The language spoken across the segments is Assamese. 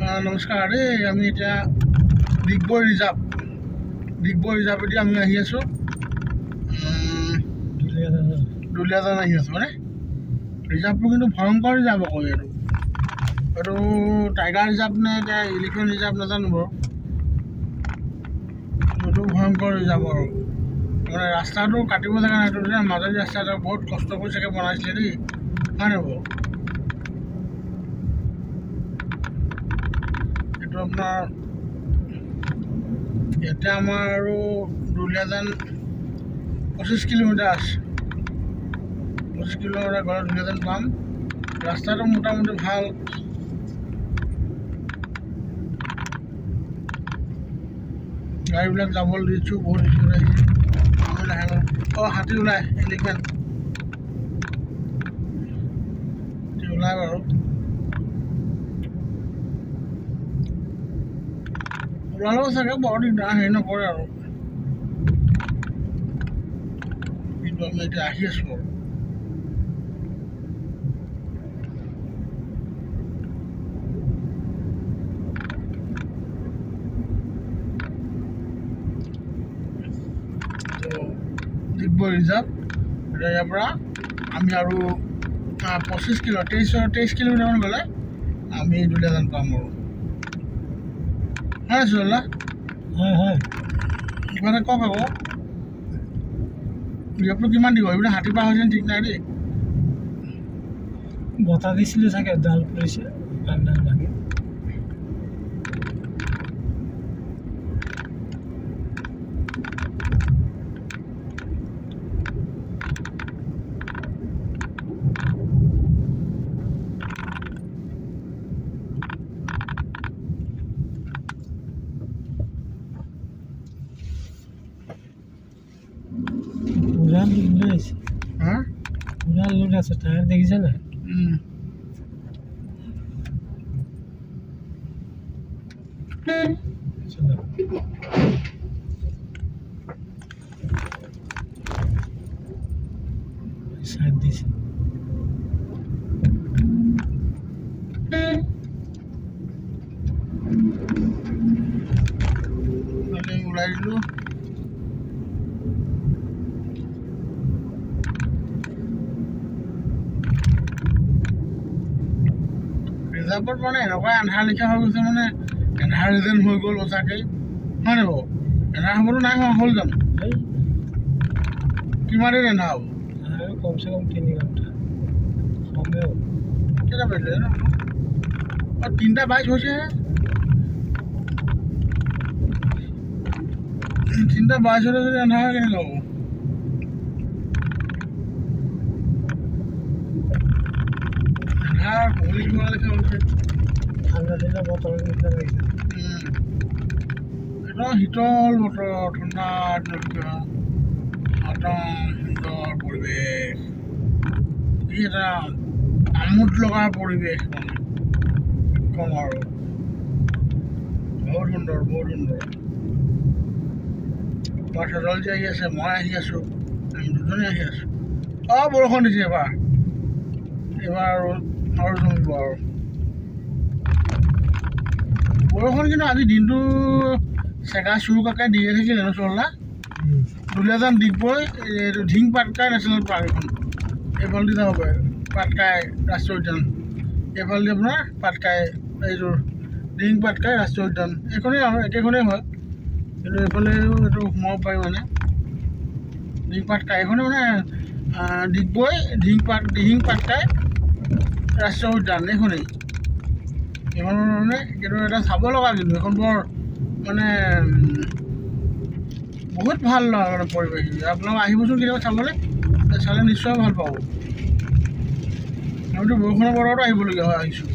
নমস্কাৰ দেই। আমি এতিয়া ডিগবৈ ৰিজাৰ্ভেদি আমি আহি আছোঁ। দুলীয়াজান আহি আছোঁ মানে ৰিজাৰ্ভটো কিন্তু ভয়ংকৰ ৰিজাৰ্ভ আকৌ এইটো টাইগাৰ ৰিজাৰ্ভ নে এতিয়া এলিফেণ্ট ৰিজাৰ্ভ নাজানো বাৰু। এইটো ভয়ংকৰ ৰিজাৰ্ভ আৰু মানে ৰাস্তাটো কাটিব জেগা নাই। এইটো মাজুলী ৰাস্তাটো বহুত কষ্ট কৰি চাগে বনাইছিলে দেই, হয় নাই বাৰু? এইটো আপোনাৰ ইয়াতে আমাৰ আৰু দুলীয়াজান 25 কিলোমিটাৰ আছে। 25 কিলোমিটাৰ গ'লে দুলীয়াজান পাম। ৰাস্তাটো মোটামুটি ভাল। গাড়ীবিলাক যাবলৈ দিছোঁ, বহুত স্পীড আহিছে। আমি লাহে লাহে হাতী ওলাই, এলিফেণ্ট ওলাই বাৰু। ওলালেও চাগে বৰ দিগদাৰ হেৰি নকৰে আৰু, কিন্তু আমি এতিয়া আহি আছোঁ আৰু। ডিগবৈ ৰিজাৰ্ভ এতিয়া ইয়াৰ পৰা আমি আৰু 23 কিলোমিটাৰমান গ'লে আমি দুলীয়াজান পাম আৰু। হয় চোলা হয় মানে কওক আকৌ ৰিজাৰ্ভটো কিমান দিব? এইপিনে হাতী পাৰ হৈছে ঠিক নাই দেই। বতাহ দিছিলে চাগে, ডাল পৰিছে পাণ্ডাল ভাঙি। পুৰা লোড লৈ আছে, পুৰা লোড আছে। টায়াৰ দেখিছে নাই? চাইড দিছে। ওলাই দিলোঁ। ৰিজাৰ্ভত মানে এনেকুৱা এন্ধাৰ লিখা হৈ গৈছে, মানে এন্ধাৰ যেন হৈ গ'ল সঁচাকৈ, হয় নাই বাৰু? এন্ধাৰ হ'বতো নাই হোৱা, হ'ল জানো? কিমান দিন এন্ধাৰ হ'ব? আৰু কমচে কম 3 ঘণ্টা কমেও। কেইটা বাজিলে ন? 3:22 হৈছেহে। 3:22 হলে যদি এন্ধাৰ হয় কেনেকৈ হ'ব? এন্ধাৰ কুঁৱলী ধোৱা লেখা হৈছে। ঠাণ্ডা দিনৰ বতৰৰ নিচিনা লাগিছে। একদম শীতল বতৰ, ঠাণ্ডা জলকীয়া, একদম সুন্দৰ পৰিৱেশ। ই এটা আমোদ লগা পৰিৱেশ, মানে কম আৰু বহুত সুন্দৰ, বহুত সুন্দৰ। পাৰ্চদলজি আহি আছে, মই আহি আছোঁ, আমি দুজনে আহি আছোঁ। বৰষুণ দিছে এইবাৰ আৰু জমিব আৰু বৰষুণ। কিন্তু আজি দিনটো চেগা চুৰুকাকৈ দিয়ে থাকিলে নচলা। দুলীয়াজান ডিগবৈ এইটো ঢিং পাটকাই নেশ্যনেল পাৰ্ক, এখন এইফালেদি যাব পাৰে। পাটকাই ৰাষ্ট্ৰীয় উদ্যান, এইফালেদি আপোনাৰ পাটকাই, এইটো ঢিং পাটকাই ৰাষ্ট্ৰীয় উদ্যান, এইখনেই আৰু একেখনেই হয়। কিন্তু এইফালেও এইটো সোমাব পাৰি, মানে ঢিং পাটকাই এইখনে মানে ডিগবৈ ঢিং পাটকাই ৰাষ্ট্ৰীয় উদ্যান, এইখনেই। এইখন মানে কিন্তু এটা চাব লগা, কিন্তু এইখন বৰ মানে বহুত ভাল লগা মানে পৰিৱেশ। আপোনালোক আহিবচোন কেতিয়াবা চাবলৈ, চালে নিশ্চয় ভাল পাব। আমিতো বৰষুণৰ বতৰতো আহিবলগীয়া হয়, আহিছোঁ।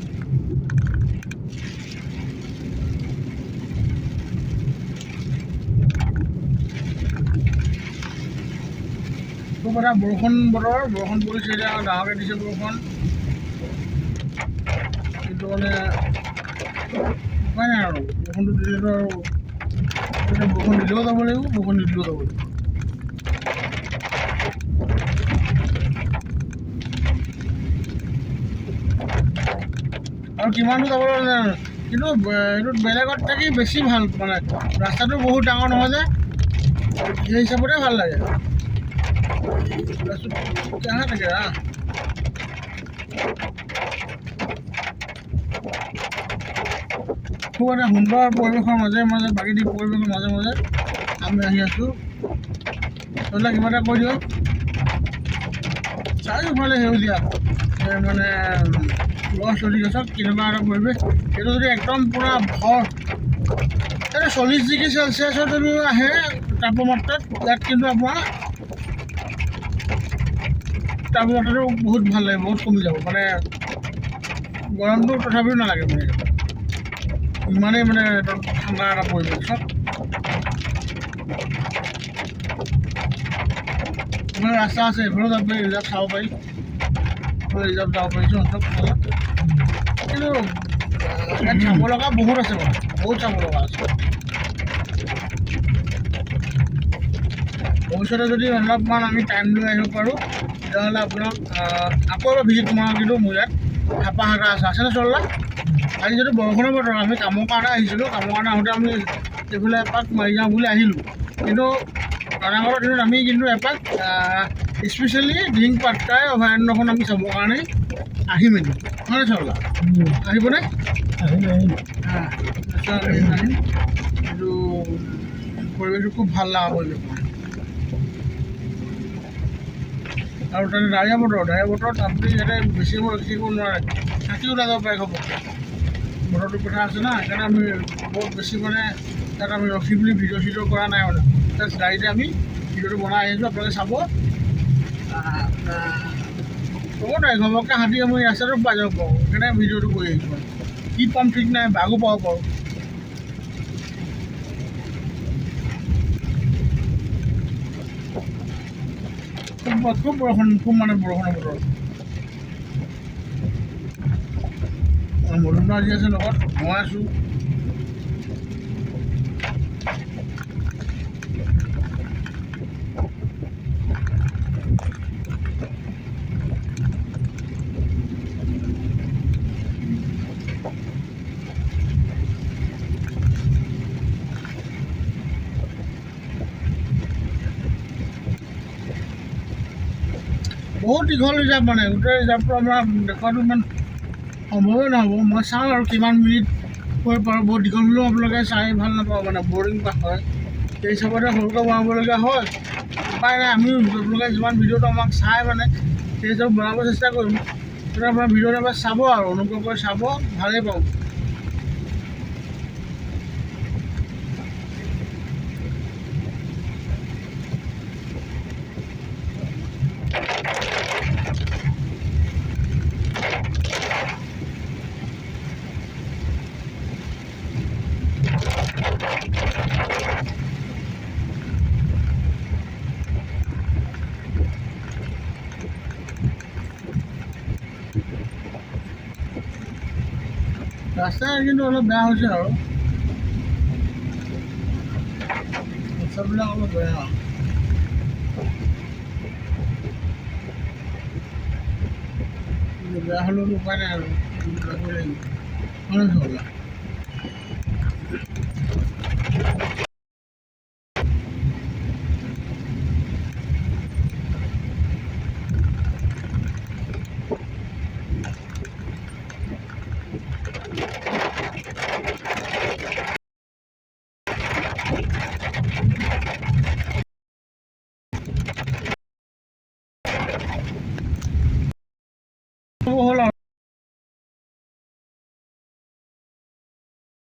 খুব এটা বৰষুণ বতৰ, বৰষুণ পৰিছে এতিয়া, ডাঙৰকৈ দিছে বৰষুণ। কিন্তু মানে উপায় নাই আৰু, বৰষুণটো দিলেতো আৰু বৰষুণ দিলেও যাব লাগিব, বৰষুণ নিদিলেও যাব লাগিব। আৰু কিমান দূৰ যাব লাগে কিন্তু এইটোত বেলেগত থাকি বেছি ভাল মানে ৰাস্তাটো বহুত ডাঙৰ নহয় যে সেই হিচাপতে ভাল লাগে কেনে থাকে খুব এটা সুন্দৰ পৰিৱেশৰ মাজে মাজে প্ৰাকৃতিক পৰিৱেশৰ মাজে মাজে আমি আহি আছোঁ তহঁতে কিবা এটা কৈ দিয়ক চাৰিওফালে সেউজীয়া মানে গছ চলি গছত কেনেকুৱা এটা পৰিৱেশ সেইটো যদি একদম পূৰা ভৰ এইটো 40 ডিগ্ৰী চেলচিয়াছত যদি আহে তাপমাত্ৰাত ইয়াত কিন্তু আপোনাৰ তাপমাত্ৰাটো বহুত ভাল লাগে বহুত কমি যাব মানে গৰমটো তথাপিও নালাগে মানে ইমানেই মানে ঠাণ্ডা এটা পৰিৱেশ চব মানে ৰাস্তা আছে এইফালেও যাব পাৰি ৰিজাৰ্ভ চাব পাৰি ৰিজাৰ্ভ যাব পাৰিছোঁ চব কিন্তু ইয়াত চাব লগা বহুত আছে মানে বহুত চাব লগা আছে ভৱিষ্যতে যদি অলপমান আমি টাইম লৈ আহিব পাৰোঁ তেতিয়াহ'লে আপোনাক আকৌ এবাৰ ভিজিট মাৰোঁ কিন্তু মোৰ ইয়াত হেঁপাহ এটা আছেনে চল্লা আজি যদি বৰষুণৰ বতৰ আমি কামৰ কাৰণে আহিছিলোঁ কামৰ কাৰণে আহোঁতে আমি এইফালে এপাক মাৰি যাওঁ বুলি আহিলোঁ কিন্তু ৰাণাঘাটৰ দিনত আমি কিন্তু এপাক স্পেচিয়েলি ঢিং পাটকাই অভয়াৰণ্যখন আমি চাবৰ কাৰণে আহিম এদিন হয়নে চল্লা আহিবনে আহিম আহিম এইটো পৰিৱেশটো খুব ভাল লগা পৰিৱেশ আৰু তাতে ডাৱৰীয়া বতৰত আপুনি ইয়াতে বেছি সময় ৰখি থাকিব নোৱাৰে থাকিও নাযাব পাৰে ঘপককৈ বতৰটোৰ কথা আছে না সেইকাৰণে আমি বহুত বেছি মানে তাত আমি ৰখি পিনি ভিডিঅ' চিডিঅ' কৰা নাই মানে তাত গাড়ীতে আমি ভিডিঅ'টো বনাই আহিছোঁ আপোনালোকে চাব ক'ব নোৱাৰি ঘপককৈ হাতী আমি ৰাস্তাটো পাই যাব পাৰোঁ সেইকাৰণে ভিডিঅ'টো কৰি আহিছোঁ মানে কি পাম ঠিক নাই বাঘো পাব পাৰোঁ খুব বৰষুণ খুব মানে বৰষুণৰ বতৰ মধুমা আজি আছে লগত মই আছোঁ বহুত দীঘল ৰিজাৰ্ভ মানে গোটেই ৰিজাৰ্ভটো আমাৰ দেখুৱাটো ইমান সম্ভৱেই নহ'ব মই চাওঁ আৰু কিমান মিনিট হৈ পাৰোঁ বহুত দীঘল হ'লেও আপোনালোকে চাই ভাল নাপাওঁ মানে বৰিং বা হয় সেই হিচাপতে সৰুকৈ বনাবলগীয়া হয় উপায় নাই আমিও আপোনালোকে যিমান ভিডিঅ'টো আমাক চাই মানে সেই হিচাপে বনাব চেষ্টা কৰিম তেতিয়া আপোনাৰ ভিডিঅ'টো এবাৰ চাব আৰু অনুগ্ৰহ কৰি চাব ভালেই পাওঁ ৰাস্তা কিন্তু অলপ বেয়া হৈছে আৰু ৰাস্তাবিলাক অলপ বেয়া বেয়া হ'লেও উপায় নাই আৰু হ'ল আৰু